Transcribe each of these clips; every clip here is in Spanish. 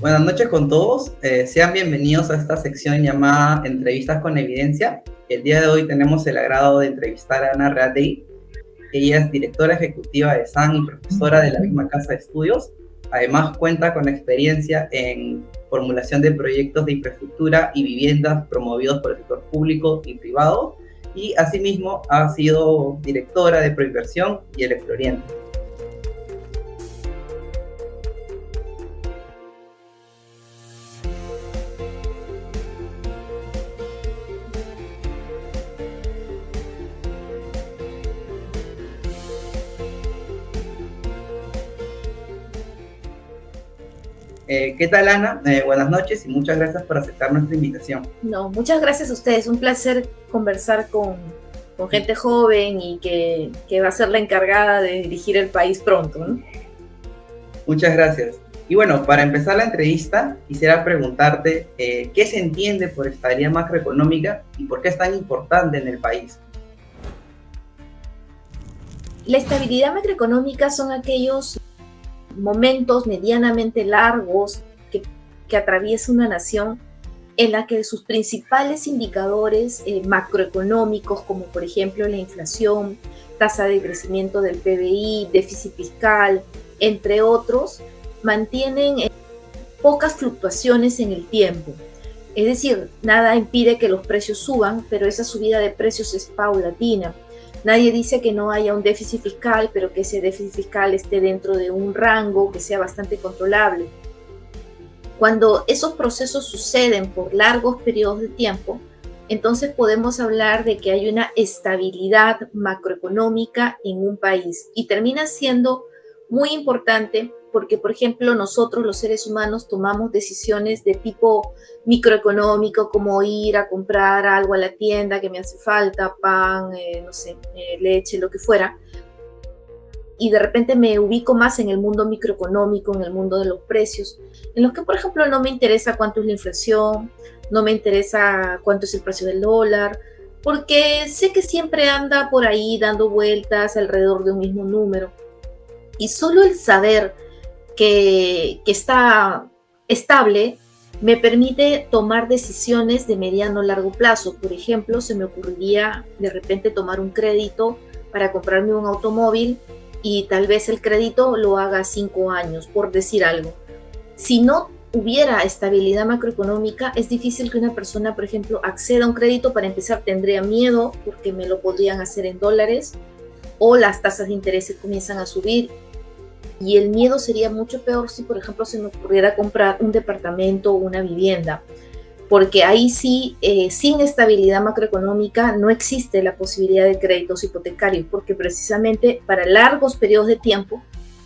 Buenas noches con todos. Sean bienvenidos a esta sección llamada Entrevistas con Evidencia. El día de hoy tenemos el agrado de entrevistar a Ana Reategui. Ella es directora ejecutiva de SAN y profesora de la misma casa de estudios. Además, cuenta con experiencia en formulación de proyectos de infraestructura y viviendas promovidos por el sector público y privado. Y asimismo ha sido directora de Proinversión y Electrooriente. ¿Qué tal, Ana? Buenas noches y muchas gracias por aceptar nuestra invitación. No, muchas gracias a ustedes. Un placer conversar con gente joven y que va a ser la encargada de dirigir el país pronto, ¿no? Muchas gracias. Y bueno, para empezar la entrevista, quisiera preguntarte ¿qué se entiende por estabilidad macroeconómica y por qué es tan importante en el país? La estabilidad macroeconómica son aquellos momentos medianamente largos que atraviesa una nación en la que sus principales indicadores macroeconómicos, como por ejemplo la inflación, tasa de crecimiento del PBI, déficit fiscal, entre otros, mantienen pocas fluctuaciones en el tiempo. Es decir, nada impide que los precios suban, pero esa subida de precios es paulatina. Nadie dice que no haya un déficit fiscal, pero que ese déficit fiscal esté dentro de un rango que sea bastante controlable. Cuando esos procesos suceden por largos periodos de tiempo, entonces podemos hablar de que hay una estabilidad macroeconómica en un país y termina siendo muy importante porque, por ejemplo, nosotros los seres humanos tomamos decisiones de tipo microeconómico, como ir a comprar algo a la tienda que me hace falta, pan, leche, lo que fuera, y de repente me ubico más en el mundo microeconómico, en el mundo de los precios, en los que, por ejemplo, no me interesa cuánto es la inflación, no me interesa cuánto es el precio del dólar, porque sé que siempre anda por ahí dando vueltas alrededor de un mismo número. Y solo el saber que está estable me permite tomar decisiones de mediano o largo plazo. Por ejemplo, se me ocurriría de repente tomar un crédito para comprarme un automóvil y tal vez el crédito lo haga a 5 años, por decir algo. Si no hubiera estabilidad macroeconómica, es difícil que una persona, por ejemplo, acceda a un crédito. Para empezar, tendría miedo porque me lo podrían hacer en dólares o las tasas de interés comienzan a subir. Y el miedo sería mucho peor si, por ejemplo, se me ocurriera comprar un departamento o una vivienda, porque ahí sí, sin estabilidad macroeconómica, no existe la posibilidad de créditos hipotecarios, porque precisamente para largos periodos de tiempo,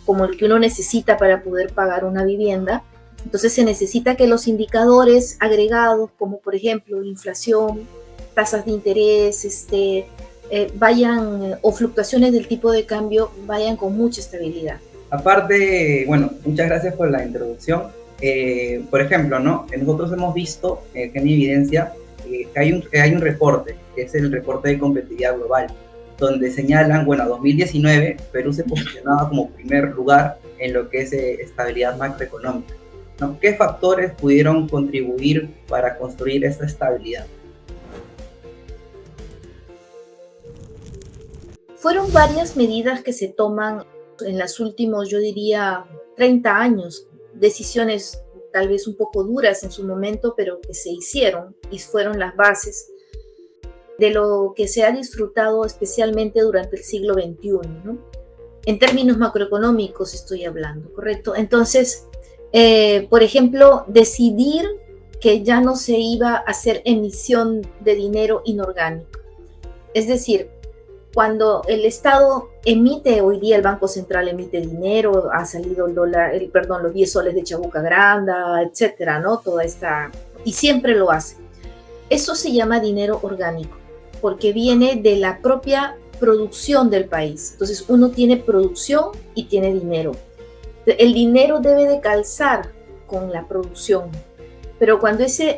como el que uno necesita para poder pagar una vivienda, entonces se necesita que los indicadores agregados, como por ejemplo inflación, tasas de interés, o fluctuaciones del tipo de cambio, vayan con mucha estabilidad. Aparte, bueno, muchas gracias por la introducción. Por ejemplo, ¿no? Nosotros hemos visto que en evidencia que hay un reporte, que es el reporte de competitividad global, donde señalan, bueno, 2019 Perú se posicionaba como primer lugar en lo que es estabilidad macroeconómica, ¿no? ¿Qué factores pudieron contribuir para construir esta estabilidad? Fueron varias medidas que se toman en los últimos, yo diría, 30 años, decisiones tal vez un poco duras en su momento, pero que se hicieron y fueron las bases de lo que se ha disfrutado especialmente durante el siglo XXI, ¿no? En términos macroeconómicos estoy hablando, ¿correcto? Entonces, por ejemplo, decidir que ya no se iba a hacer emisión de dinero inorgánico. Es decir, cuando el Estado emite, hoy día el Banco Central emite dinero, ha salido los 10 soles de Chabuca Granda, etcétera, ¿no? Y siempre lo hace. Eso se llama dinero orgánico, porque viene de la propia producción del país. Entonces uno tiene producción y tiene dinero. El dinero debe de calzar con la producción, pero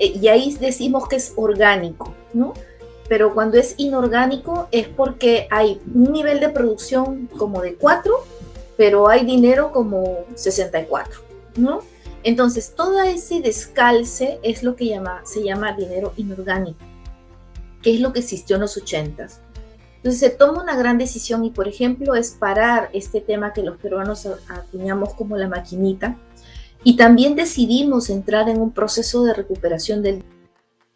y ahí decimos que es orgánico, ¿no? Pero cuando es inorgánico es porque hay un nivel de producción como de 4, pero hay dinero como 64, ¿no? Entonces, todo ese descalce es lo que se llama dinero inorgánico, que es lo que existió en los 80s. Entonces se toma una gran decisión y, por ejemplo, es parar este tema que los peruanos acuñamos como la maquinita, y también decidimos entrar en un proceso de recuperación del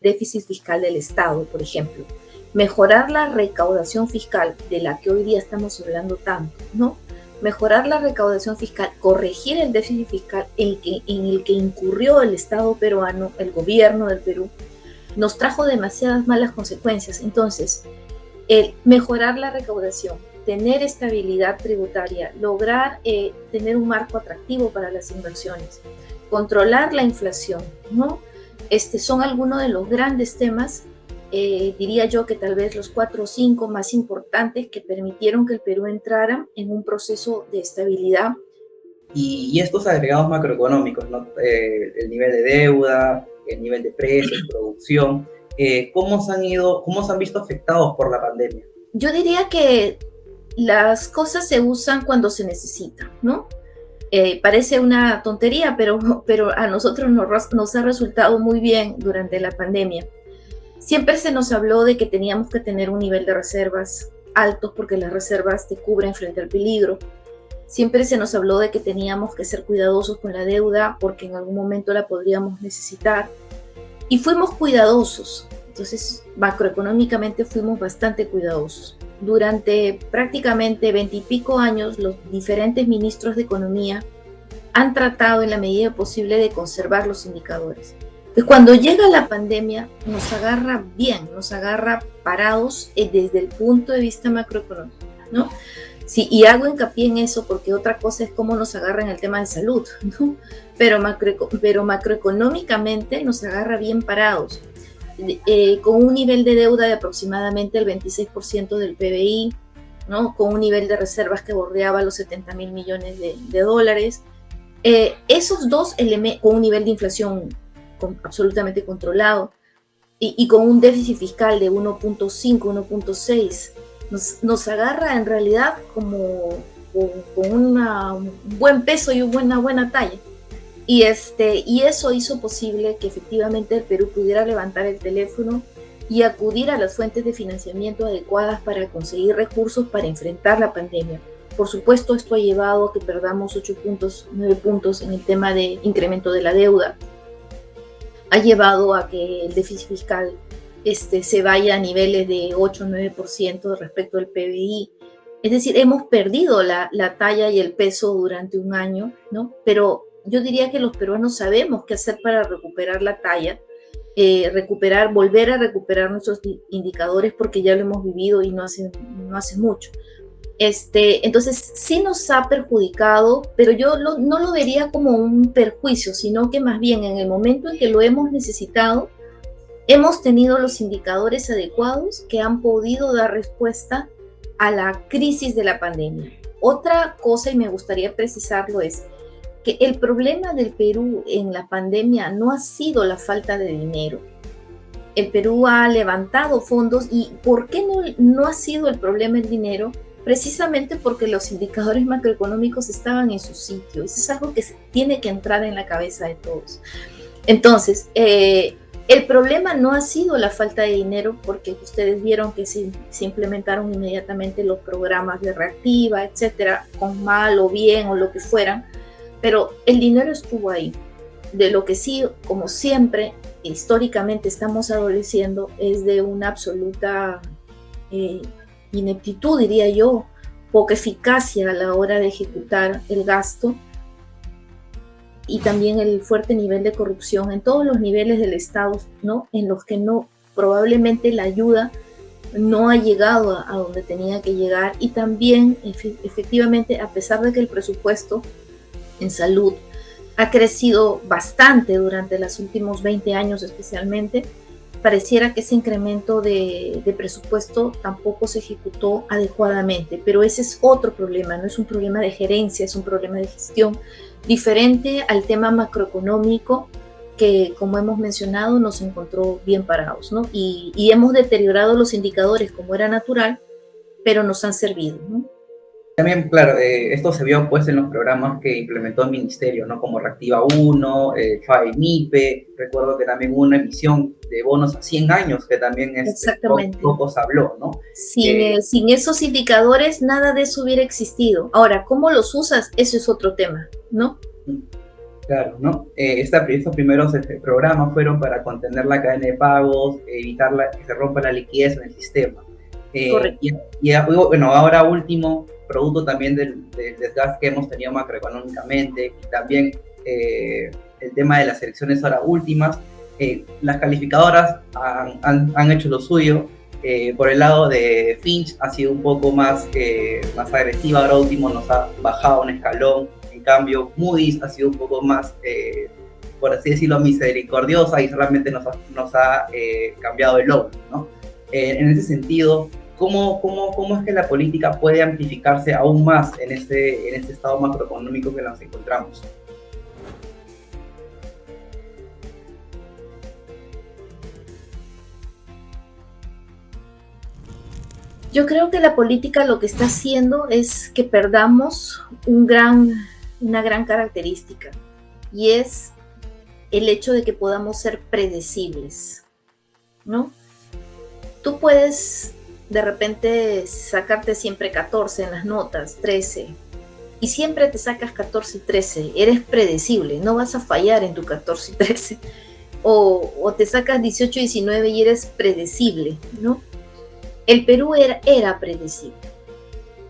déficit fiscal del Estado, por ejemplo. Mejorar la recaudación fiscal, de la que hoy día estamos hablando tanto, ¿no? Mejorar la recaudación fiscal, corregir el déficit fiscal en el que incurrió el Estado peruano, el gobierno del Perú, nos trajo demasiadas malas consecuencias. Entonces, mejorar la recaudación, tener estabilidad tributaria, lograr tener un marco atractivo para las inversiones, controlar la inflación, ¿no? Son algunos de los grandes temas, diría yo que tal vez los 4 o 5 más importantes que permitieron que el Perú entrara en un proceso de estabilidad. Y estos agregados macroeconómicos, ¿no? El nivel de deuda, el nivel de precios, producción, ¿cómo se han visto afectados por la pandemia? Yo diría que las cosas se usan cuando se necesitan, ¿no? Parece una tontería, pero a nosotros nos ha resultado muy bien durante la pandemia. Siempre se nos habló de que teníamos que tener un nivel de reservas altos porque las reservas te cubren frente al peligro. Siempre se nos habló de que teníamos que ser cuidadosos con la deuda porque en algún momento la podríamos necesitar. Y fuimos cuidadosos. Entonces, macroeconómicamente fuimos bastante cuidadosos. Durante prácticamente 20 y pico años, los diferentes ministros de Economía han tratado en la medida posible de conservar los indicadores. Entonces, cuando llega la pandemia, nos agarra bien, nos agarra parados desde el punto de vista macroeconómico, ¿no? Sí, y hago hincapié en eso porque otra cosa es cómo nos agarra en el tema de salud, ¿no? Pero macroeconómicamente nos agarra bien parados, con un nivel de deuda de aproximadamente el 26% del PBI, ¿no? Con un nivel de reservas que bordeaba los 70.000 millones de dólares. Esos dos elementos, con un nivel de inflación absolutamente controlado y con un déficit fiscal de 1.5, 1.6, nos agarra en realidad como con un buen peso y una buena talla. Y eso hizo posible que efectivamente el Perú pudiera levantar el teléfono y acudir a las fuentes de financiamiento adecuadas para conseguir recursos para enfrentar la pandemia. Por supuesto, esto ha llevado a que perdamos 8 puntos, 9 puntos en el tema de incremento de la deuda. Ha llevado a que el déficit fiscal se vaya a niveles de 8 o 9% respecto al PBI. Es decir, hemos perdido la talla y el peso durante un año, ¿no? Pero yo diría que los peruanos sabemos qué hacer para recuperar la talla, volver a recuperar nuestros indicadores porque ya lo hemos vivido y no hace mucho. Entonces sí nos ha perjudicado, pero yo no lo vería como un perjuicio, sino que más bien en el momento en que lo hemos necesitado, hemos tenido los indicadores adecuados que han podido dar respuesta a la crisis de la pandemia. Otra cosa, y me gustaría precisarlo, es que el problema del Perú en la pandemia no ha sido la falta de dinero. El Perú ha levantado fondos. ¿Y por qué no ha sido el problema el dinero? Precisamente porque los indicadores macroeconómicos estaban en su sitio. Eso es algo que tiene que entrar en la cabeza de todos. Entonces, el problema no ha sido la falta de dinero, porque ustedes vieron que se implementaron inmediatamente los programas de reactiva, etcétera, con mal o bien o lo que fueran, pero el dinero estuvo ahí. De lo que sí, como siempre, históricamente estamos adoleciendo es de una absoluta ineptitud, diría yo, poca eficacia a la hora de ejecutar el gasto, y también el fuerte nivel de corrupción en todos los niveles del Estado, ¿no? En los que probablemente la ayuda no ha llegado a donde tenía que llegar, y también efectivamente, a pesar de que el presupuesto en salud ha crecido bastante durante los últimos 20 años especialmente, pareciera que ese incremento de presupuesto tampoco se ejecutó adecuadamente, pero ese es otro problema, no es un problema de gerencia, es un problema de gestión, diferente al tema macroeconómico que, como hemos mencionado, nos encontró bien parados, ¿no? Y hemos deteriorado los indicadores como era natural, pero nos han servido, ¿no? También, claro, esto se vio pues en los programas que implementó el ministerio, ¿no? Como Reactiva 1, FAE-MIPE, recuerdo que también hubo una emisión de bonos a 100 años que también Exactamente. poco se habló, ¿no? Sin esos indicadores, nada de eso hubiera existido. Ahora, ¿cómo los usas? Eso es otro tema, ¿no? Claro, ¿no? Estos primeros programas fueron para contener la cadena de pagos, evitar que se rompa la liquidez en el sistema. Correcto. Bueno, ahora último, producto también del desgaste que hemos tenido macroeconómicamente, y también el tema de las elecciones ahora últimas, las calificadoras han hecho lo suyo. Por el lado de Fitch ha sido un poco más agresiva, ahora último nos ha bajado un escalón. En cambio, Moody's ha sido un poco más, por así decirlo, misericordiosa y solamente nos ha cambiado el logo, ¿no? En ese sentido, ¿cómo es que la política puede amplificarse aún más en este estado macroeconómico que nos encontramos? Yo creo que la política lo que está haciendo es que perdamos una gran característica, y es el hecho de que podamos ser predecibles, ¿no? Tú puedes de repente sacarte siempre 14 en las notas, 13, y siempre te sacas 14 y 13, eres predecible, no vas a fallar en tu 14 y 13, o te sacas 18 y 19 y eres predecible, ¿no? El Perú era predecible.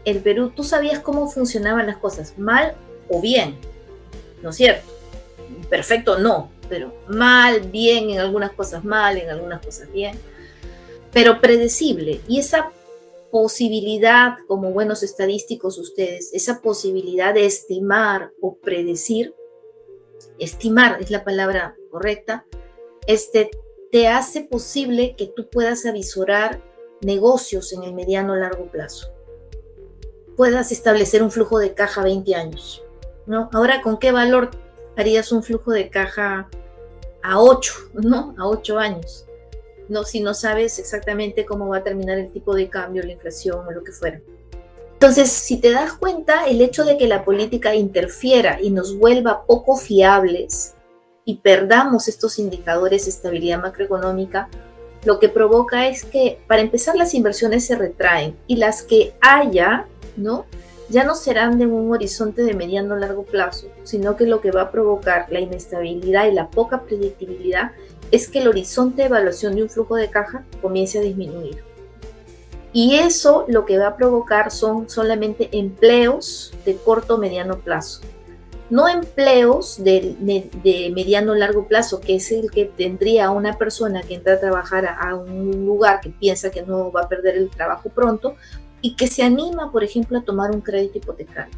El Perú, tú sabías cómo funcionaban las cosas, mal o bien, ¿no es cierto? Perfecto no, pero mal, bien, en algunas cosas mal, en algunas cosas bien, pero predecible. Y esa posibilidad, como buenos estadísticos ustedes, esa posibilidad de estimar o predecir, estimar es la palabra correcta, te hace posible que tú puedas avisorar negocios en el mediano o largo plazo. Puedas establecer un flujo de caja 20 años, ¿no? Ahora, ¿con qué valor harías un flujo de caja a 8, ¿no? A 8 años, ¿no? Si no sabes exactamente cómo va a terminar el tipo de cambio, la inflación o lo que fuera. Entonces, si te das cuenta, el hecho de que la política interfiera y nos vuelva poco fiables y perdamos estos indicadores de estabilidad macroeconómica, lo que provoca es que, para empezar, las inversiones se retraen, y las que haya, ¿no?, ya no serán de un horizonte de mediano o largo plazo, sino que lo que va a provocar la inestabilidad y la poca predictibilidad es que el horizonte de evaluación de un flujo de caja comience a disminuir. Y eso lo que va a provocar son solamente empleos de corto o mediano plazo. No empleos de mediano o largo plazo, que es el que tendría una persona que entra a trabajar a un lugar que piensa que no va a perder el trabajo pronto y que se anima, por ejemplo, a tomar un crédito hipotecario.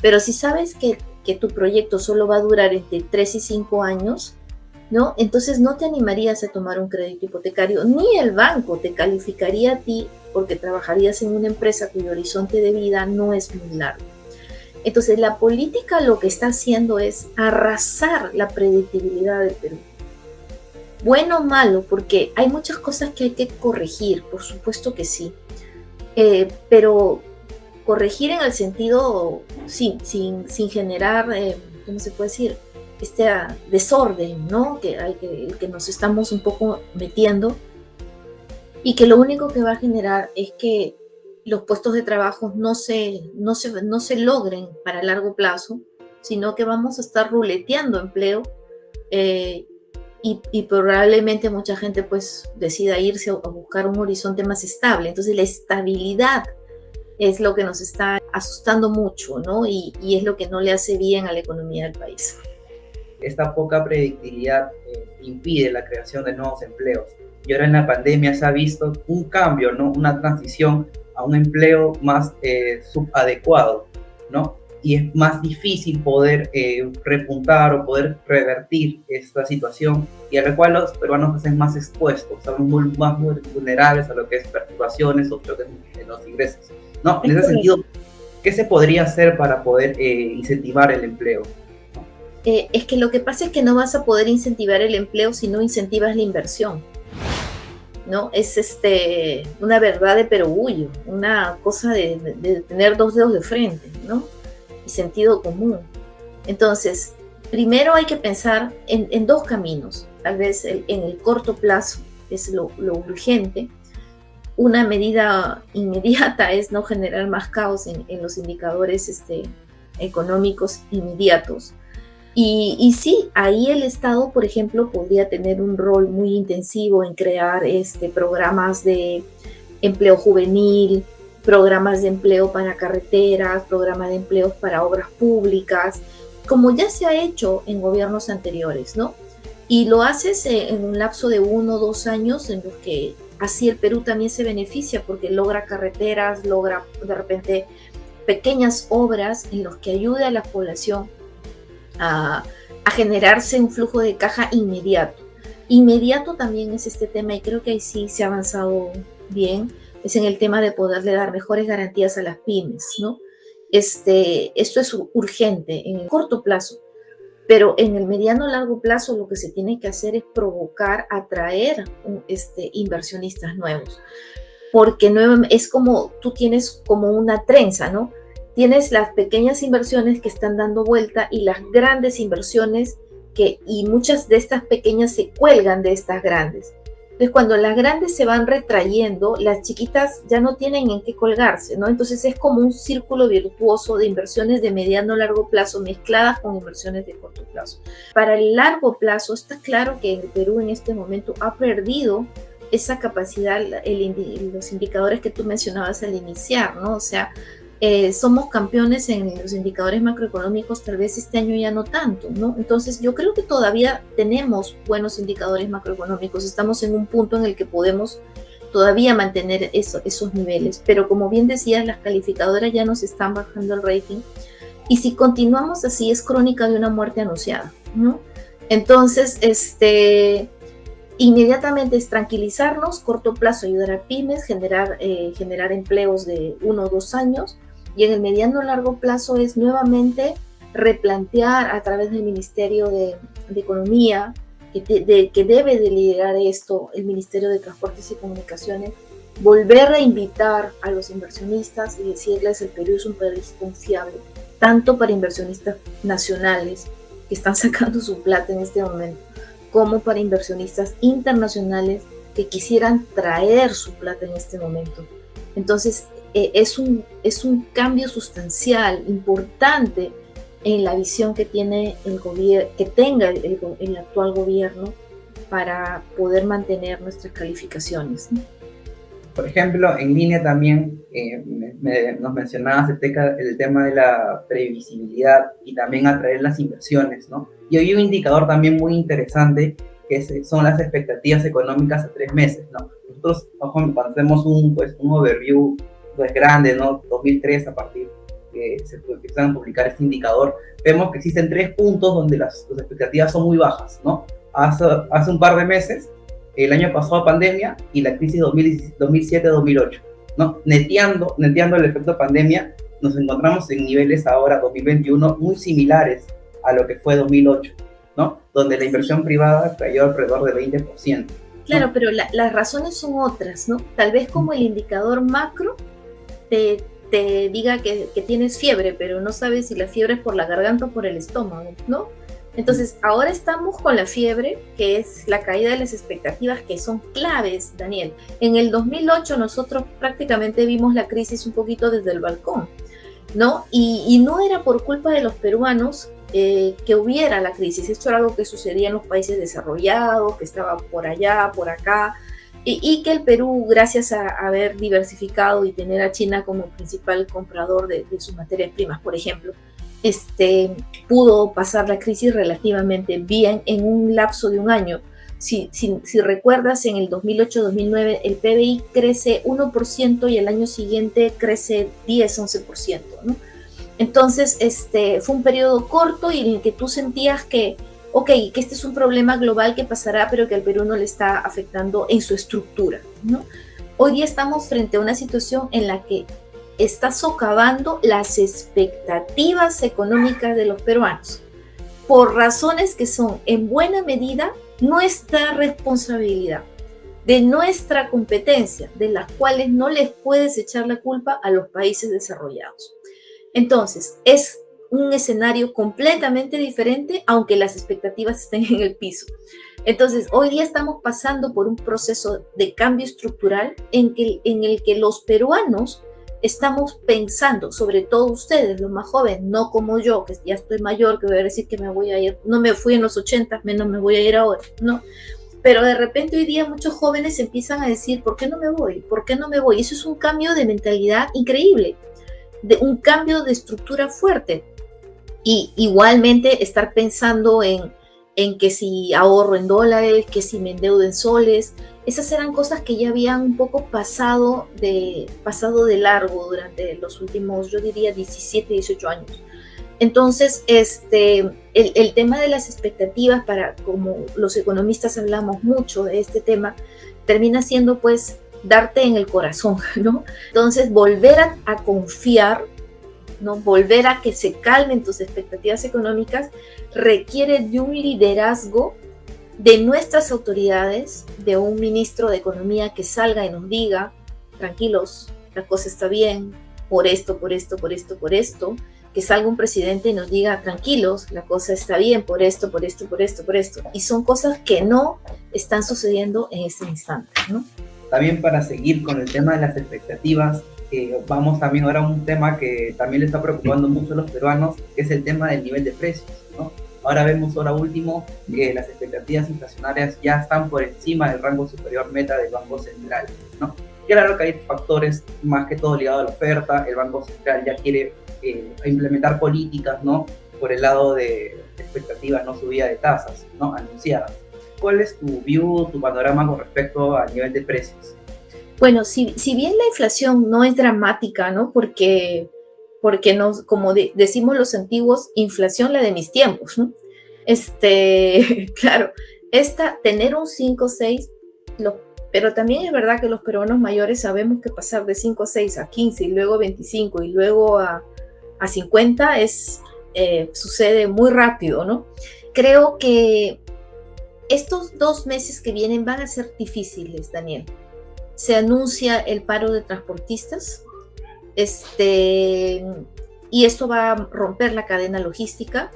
Pero si sabes que tu proyecto solo va a durar entre 3 y 5 años, ¿no?, entonces no te animarías a tomar un crédito hipotecario, ni el banco te calificaría a ti, porque trabajarías en una empresa cuyo horizonte de vida no es muy largo. Entonces, la política lo que está haciendo es arrasar la predictibilidad del Perú. Bueno o malo, porque hay muchas cosas que hay que corregir, por supuesto que sí, pero corregir en el sentido sin generar, ¿cómo se puede decir?, este desorden, ¿no?, el que nos estamos un poco metiendo, y que lo único que va a generar es que los puestos de trabajo no se logren para largo plazo, sino que vamos a estar ruleteando empleo, y probablemente mucha gente pues decida irse a buscar un horizonte más estable. Entonces la estabilidad es lo que nos está asustando mucho, ¿no? Y es lo que no le hace bien a la economía del país. Esta poca predictibilidad impide la creación de nuevos empleos. Y ahora en la pandemia se ha visto un cambio, ¿no?, una transición a un empleo más subadecuado, ¿no? Y es más difícil poder repuntar o poder revertir esta situación, y a la cual los peruanos están más expuestos, son más vulnerables a lo que es perturbaciones o choques en los ingresos, ¿no? En ese sentido, ¿qué se podría hacer para poder incentivar el empleo? Es que lo que pasa es que no vas a poder incentivar el empleo si no incentivas la inversión, ¿no? Es una verdad de perogrullo, una cosa de tener dos dedos de frente, ¿no? Y sentido común. Entonces, primero hay que pensar en dos caminos. Tal vez en el corto plazo es lo urgente. Una medida inmediata es no generar más caos en los indicadores económicos inmediatos. Y sí, ahí el Estado, por ejemplo, podría tener un rol muy intensivo en crear programas de empleo juvenil, programas de empleo para carreteras, programas de empleo para obras públicas, como ya se ha hecho en gobiernos anteriores, ¿no? Y lo haces en un lapso de 1 o 2 años en los que así el Perú también se beneficia porque logra carreteras, logra de repente pequeñas obras en los que ayude a la población a generarse un flujo de caja inmediato. Inmediato también es este tema y creo que ahí sí se ha avanzado bien, es en el tema de poderle dar mejores garantías a las pymes, ¿no? Esto es urgente en el corto plazo, pero en el mediano largo plazo lo que se tiene que hacer es provocar, atraer inversionistas nuevos, porque es como tú tienes como una trenza, ¿no? Tienes las pequeñas inversiones que están dando vuelta y las grandes inversiones y muchas de estas pequeñas se cuelgan de estas grandes. Entonces, cuando las grandes se van retrayendo, las chiquitas ya no tienen en qué colgarse, ¿no? Entonces es como un círculo virtuoso de inversiones de mediano a largo plazo mezcladas con inversiones de corto plazo. Para el largo plazo está claro que el Perú en este momento ha perdido esa capacidad, los indicadores que tú mencionabas al iniciar, ¿no? O sea, somos campeones en los indicadores macroeconómicos, tal vez este año ya no tanto, ¿no? Entonces yo creo que todavía tenemos buenos indicadores macroeconómicos, estamos en un punto en el que podemos todavía mantener esos niveles, pero como bien decías, las calificadoras ya nos están bajando el rating, y si continuamos así es crónica de una muerte anunciada, ¿no? Entonces, inmediatamente es tranquilizarnos, corto plazo ayudar a pymes, generar empleos de 1 o 2 años, y en el mediano largo plazo es nuevamente replantear a través del Ministerio de Economía, que debe de liderar esto, el Ministerio de Transportes y Comunicaciones, volver a invitar a los inversionistas y decirles el Perú es un país confiable, tanto para inversionistas nacionales que están sacando su plata en este momento, como para inversionistas internacionales que quisieran traer su plata en este momento. Entonces, es un cambio sustancial, importante en la visión que tenga el actual gobierno para poder mantener nuestras calificaciones. Por ejemplo, en línea también nos mencionabas el tema de la previsibilidad y también atraer las inversiones, ¿no? Y hay un indicador también muy interesante que son las expectativas económicas a 3 meses, ¿no? Nosotros, cuando hacemos un overview grande, ¿no? 2003, a partir que se empiezan a publicar este indicador, vemos que existen 3 puntos donde las expectativas son muy bajas, ¿no? Hace un par de meses, el año pasado pandemia y la crisis 2007-2008, ¿no? Neteando el efecto pandemia, nos encontramos en niveles ahora 2021 muy similares a lo que fue 2008, ¿no? Donde la inversión privada cayó alrededor del 20%. Claro, ¿no? Pero las razones son otras, ¿no? Tal vez como el indicador macro te diga que tienes fiebre, pero no sabes si la fiebre es por la garganta o por el estómago, ¿no? Entonces, ahora estamos con la fiebre, que es la caída de las expectativas, que son claves, Daniel. En el 2008 nosotros prácticamente vimos la crisis un poquito desde el balcón, ¿no? Y no era por culpa de los peruanos que hubiera la crisis. Esto era algo que sucedía en los países desarrollados, que estaba por allá, por acá, y que el Perú, gracias a haber diversificado y tener a China como principal comprador de sus materias primas, por ejemplo, pudo pasar la crisis relativamente bien en un lapso de un año. Si recuerdas, en el 2008-2009 el PBI crece 1% y el año siguiente crece 10-11%, ¿no? Entonces, fue un periodo corto y en el que tú sentías que este es un problema global que pasará, pero que al Perú no le está afectando en su estructura, ¿no? Hoy día estamos frente a una situación en la que está socavando las expectativas económicas de los peruanos, por razones que son en buena medida nuestra responsabilidad. de nuestra competencia, de las cuales no les puedes echar la culpa a los países desarrollados. Entonces, es un escenario completamente diferente, aunque las expectativas estén en el piso. Entonces, hoy día estamos pasando por un proceso de cambio estructural en el que los peruanos estamos pensando, sobre todo ustedes, los más jóvenes, no como yo, que ya estoy mayor, que voy a decir que me voy a ir, no me fui en los 80, menos me voy a ir ahora, ¿no? Pero de repente hoy día muchos jóvenes empiezan a decir, ¿por qué no me voy? ¿Por qué no me voy? Eso es un cambio de mentalidad increíble, de un cambio de estructura fuerte. Y igualmente estar pensando en que si ahorro en dólares, que si me endeudo en soles, esas eran cosas que ya habían un poco pasado de largo durante los últimos, yo diría, 17, 18 años. Entonces, el tema de las expectativas, como los economistas hablamos mucho de este tema, termina siendo pues darte en el corazón, ¿no? Entonces, volver a confiar, ¿no? Volver a que se calmen tus expectativas económicas requiere de un liderazgo de nuestras autoridades, de un ministro de Economía que salga y nos diga, tranquilos, la cosa está bien, por esto, que salga un presidente y nos diga, tranquilos, la cosa está bien, por esto. Y son cosas que no están sucediendo en este instante, ¿no? También para seguir con el tema de las expectativas, vamos también ahora a un tema que también le está preocupando mucho a los peruanos, que es el tema del nivel de precios, ¿no? Ahora vemos ahora último que las expectativas inflacionarias ya están por encima del rango superior meta del Banco Central, ¿no? Claro que hay factores más que todo ligados a la oferta, el Banco Central ya quiere implementar políticas, ¿no? Por el lado de expectativas, no subida de tasas, ¿no? Anunciadas. ¿Cuál es tu view, tu panorama con respecto al nivel de precios? Bueno, si bien la inflación no es dramática, ¿no? Porque nos, como decimos los antiguos, inflación la de mis tiempos, ¿no? Claro, tener un 5 o 6, pero también es verdad que los peruanos mayores sabemos que pasar de 5 o 6 a 15 y luego 25 y luego a 50 sucede muy rápido, ¿no? Creo que estos 2 meses que vienen van a ser difíciles, Daniel. Se anuncia el paro de transportistas, y esto va a romper la cadena logística,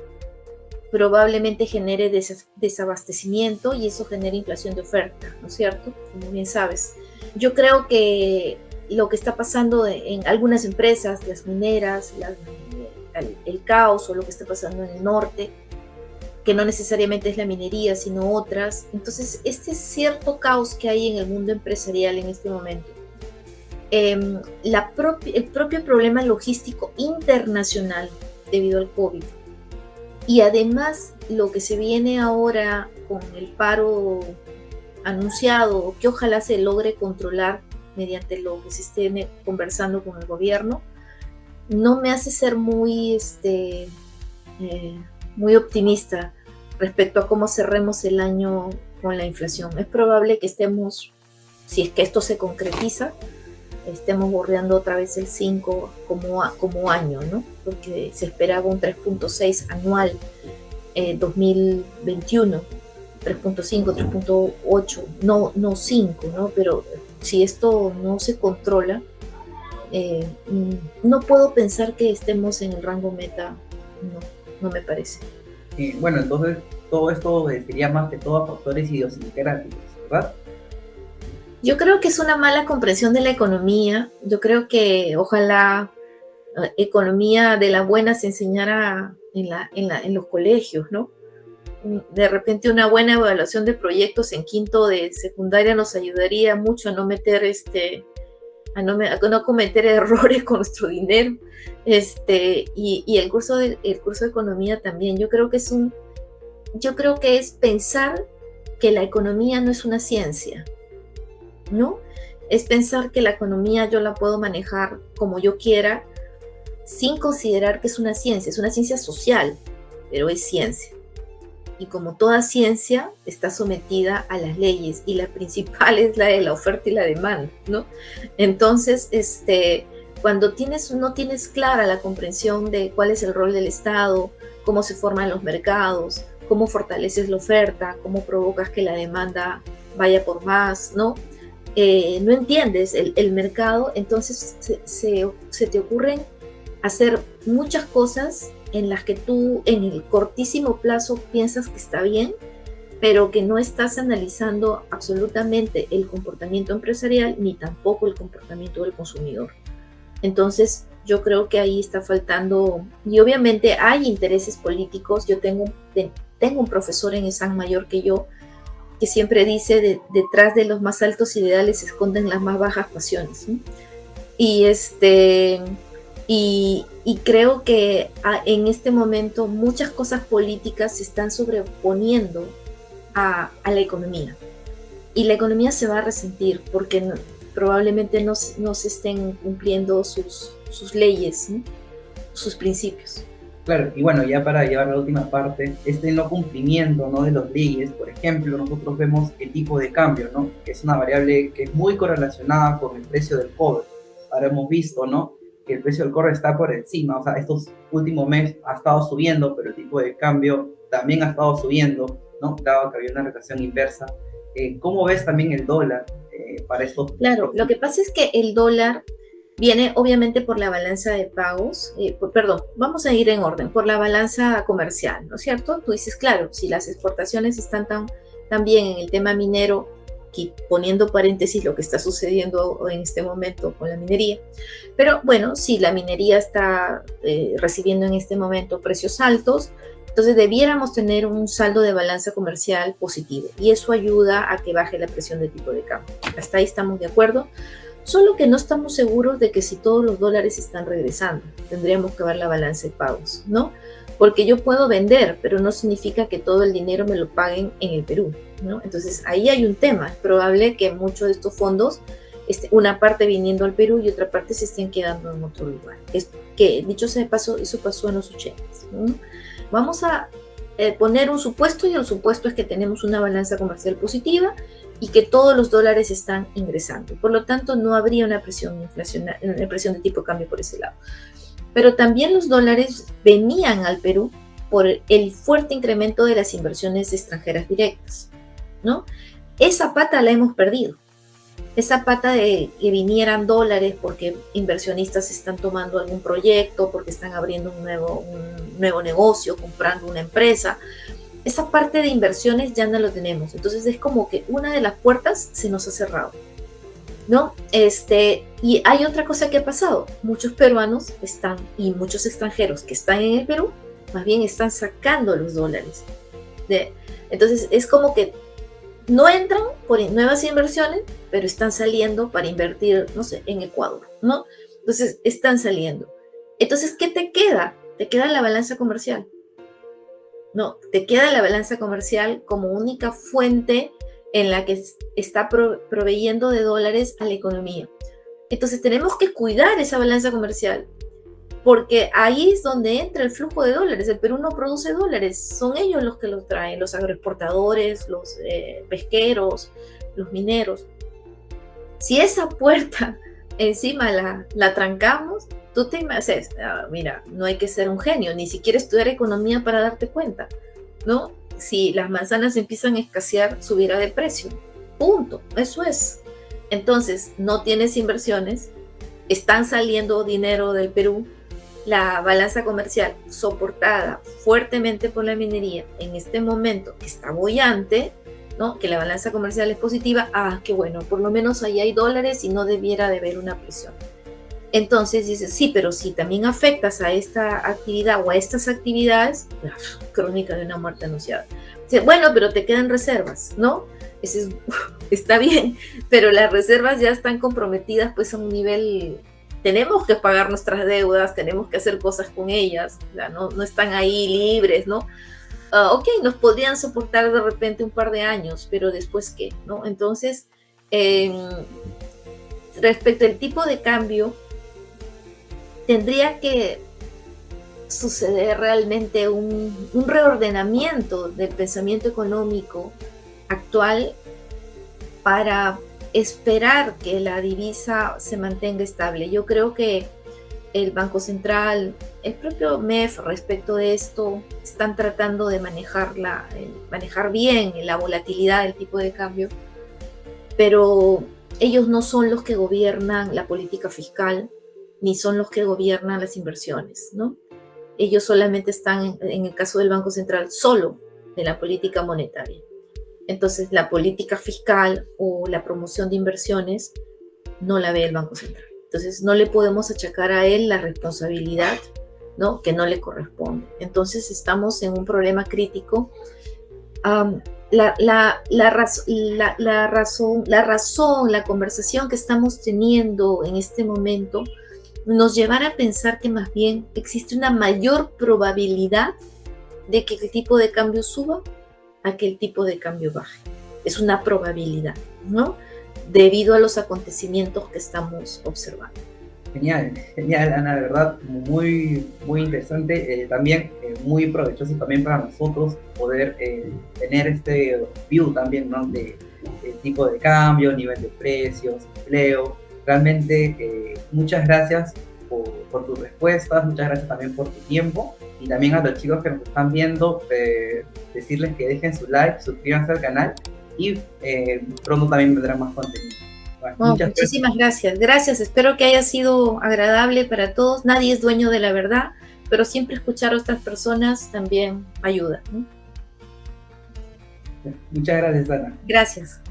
probablemente genere desabastecimiento y eso genera inflación de oferta, ¿no es cierto? Como bien sabes. Yo creo que lo que está pasando en algunas empresas, las mineras, el caos o lo que está pasando en el norte, que no necesariamente es la minería, sino otras. Entonces, este cierto caos que hay en el mundo empresarial en este momento, el propio problema logístico internacional debido al COVID, y además lo que se viene ahora con el paro anunciado, que ojalá se logre controlar mediante lo que se esté conversando con el gobierno, no me hace ser muy optimista respecto a cómo cerremos el año con la inflación. Es probable que estemos, si es que esto se concretiza, estemos bordeando otra vez el 5 como año, ¿no? Porque se esperaba un 3.6 anual 2021, 3.5, 3.8, no 5, ¿no? Pero si esto no se controla, no puedo pensar que estemos en el rango meta, no me parece. Bueno, entonces todo esto sería más que todo a factores idiosincráticos, ¿verdad? Yo creo que es una mala comprensión de la economía. Yo creo que ojalá economía de la buena se enseñara en los colegios, ¿no? De repente una buena evaluación de proyectos en quinto de secundaria nos ayudaría mucho a no meter a no cometer errores con nuestro dinero. Y el curso de economía también. Yo creo que es pensar que la economía no es una ciencia, ¿no? Es pensar que la economía yo la puedo manejar como yo quiera sin considerar que es una ciencia social, pero es ciencia. Y como toda ciencia está sometida a las leyes y la principal es la de la oferta y la demanda, ¿no? Entonces, cuando no tienes clara la comprensión de cuál es el rol del Estado, cómo se forman los mercados, cómo fortaleces la oferta, cómo provocas que la demanda vaya por más, ¿no? No entiendes el mercado, entonces se te ocurren hacer muchas cosas en las que tú en el cortísimo plazo piensas que está bien, pero que no estás analizando absolutamente el comportamiento empresarial ni tampoco el comportamiento del consumidor. Entonces, yo creo que ahí está faltando, y obviamente hay intereses políticos. Yo tengo un profesor en ESAN mayor que yo, que siempre dice, detrás de los más altos ideales se esconden las más bajas pasiones, ¿no? Y y creo que en este momento muchas cosas políticas se están sobreponiendo a la economía. Y la economía se va a resentir porque probablemente no se estén cumpliendo sus leyes, ¿no? Sus principios. Claro, y bueno, ya para llevar la última parte, este no cumplimiento, ¿no?, de las leyes. Por ejemplo, nosotros vemos el tipo de cambio, ¿no?, que es una variable que es muy correlacionada con el precio del cobre. Ahora hemos visto, ¿no?, que el precio del cobre está por encima, o sea, estos últimos meses ha estado subiendo, pero el tipo de cambio también ha estado subiendo, ¿no?, dado que había una relación inversa. ¿Cómo ves también el dólar para estos? Claro, lo que pasa es que el dólar viene obviamente por la balanza de pagos, perdón, vamos a ir en orden, por la balanza comercial, ¿no es cierto? Tú dices, claro, si las exportaciones están tan bien en el tema minero, poniendo paréntesis lo que está sucediendo en este momento con la minería, pero bueno, si la minería está recibiendo en este momento precios altos, entonces debiéramos tener un saldo de balanza comercial positivo, y eso ayuda a que baje la presión de tipo de cambio. Hasta ahí estamos de acuerdo. Solo que no estamos seguros de que si todos los dólares están regresando. Tendríamos que ver la balanza de pagos, ¿no? Porque yo puedo vender, pero no significa que todo el dinero me lo paguen en el Perú, ¿no? Entonces ahí hay un tema. Es probable que muchos de estos fondos, una parte viniendo al Perú y otra parte se estén quedando en otro lugar. Es que, dicho sea de paso, eso pasó en los 80, ¿no? Vamos a poner un supuesto, y el supuesto es que tenemos una balanza comercial positiva y que todos los dólares están ingresando. Por lo tanto, no habría una presión inflacionaria, una presión de tipo de cambio por ese lado. Pero también los dólares venían al Perú por el fuerte incremento de las inversiones extranjeras directas, ¿no? Esa pata la hemos perdido. Esa pata de que vinieran dólares porque inversionistas están tomando algún proyecto, porque están abriendo un nuevo negocio, comprando una empresa. Esa parte de inversiones ya no lo tenemos. Entonces es como que una de las puertas se nos ha cerrado, ¿no? Y hay otra cosa que ha pasado. Muchos peruanos y muchos extranjeros que están en el Perú, más bien están sacando los dólares. Entonces es como que no entran por nuevas inversiones, pero están saliendo para invertir, no sé, en Ecuador, ¿no? Entonces están saliendo. Entonces, ¿qué te queda? Te queda la balanza comercial. No, te queda la balanza comercial como única fuente en la que está proveyendo de dólares a la economía. Entonces tenemos que cuidar esa balanza comercial, porque ahí es donde entra el flujo de dólares. El Perú no produce dólares, son ellos los que los traen, los agroexportadores, los pesqueros, los mineros. Si esa puerta encima la trancamos, tú te imaginas, mira, no hay que ser un genio, ni siquiera estudiar economía para darte cuenta, ¿no? Si las manzanas empiezan a escasear, subirá de precio. Punto, eso es. Entonces, no tienes inversiones, están saliendo dinero del Perú, la balanza comercial soportada fuertemente por la minería en este momento, que está boyante, ¿no? Que la balanza comercial es positiva, qué bueno, por lo menos ahí hay dólares y no debiera de haber una presión. Entonces dices, sí, pero si también afectas a esta actividad o a estas actividades, crónica de una muerte anunciada. Dice, bueno, pero te quedan reservas, ¿no? Está bien, pero las reservas ya están comprometidas pues a un nivel, tenemos que pagar nuestras deudas, tenemos que hacer cosas con ellas, no están ahí libres, ¿no? Ok, nos podrían soportar de repente un par de años, pero después ¿qué? ¿No? Entonces, respecto al tipo de cambio, tendría que suceder realmente un reordenamiento del pensamiento económico actual para esperar que la divisa se mantenga estable. Yo creo que el Banco Central, el propio MEF respecto de esto, están tratando de manejar bien la volatilidad del tipo de cambio, pero ellos no son los que gobiernan la política fiscal, ni son los que gobiernan las inversiones, ¿no? Ellos solamente están, en el caso del Banco Central, solo de la política monetaria. Entonces, la política fiscal o la promoción de inversiones no la ve el Banco Central. Entonces, no le podemos achacar a él la responsabilidad, ¿no?, que no le corresponde. Entonces, estamos en un problema crítico. La conversación que estamos teniendo en este momento nos llevará a pensar que más bien existe una mayor probabilidad de que el tipo de cambio suba a que el tipo de cambio baje. Es una probabilidad, ¿no?, debido a los acontecimientos que estamos observando. Genial, genial, Ana, de verdad, muy, muy interesante, también muy provechoso también para nosotros poder tener este view también, ¿no?, de tipo de cambio, nivel de precios, empleo. Realmente, muchas gracias por tus respuestas, muchas gracias también por tu tiempo, y también a los chicos que nos están viendo, decirles que dejen su like, suscríbanse al canal, y pronto también vendrá más contenido. Bueno, muchísimas gracias. Gracias, espero que haya sido agradable para todos. Nadie es dueño de la verdad, pero siempre escuchar a otras personas también ayuda, ¿no? Muchas gracias, Ana. Gracias.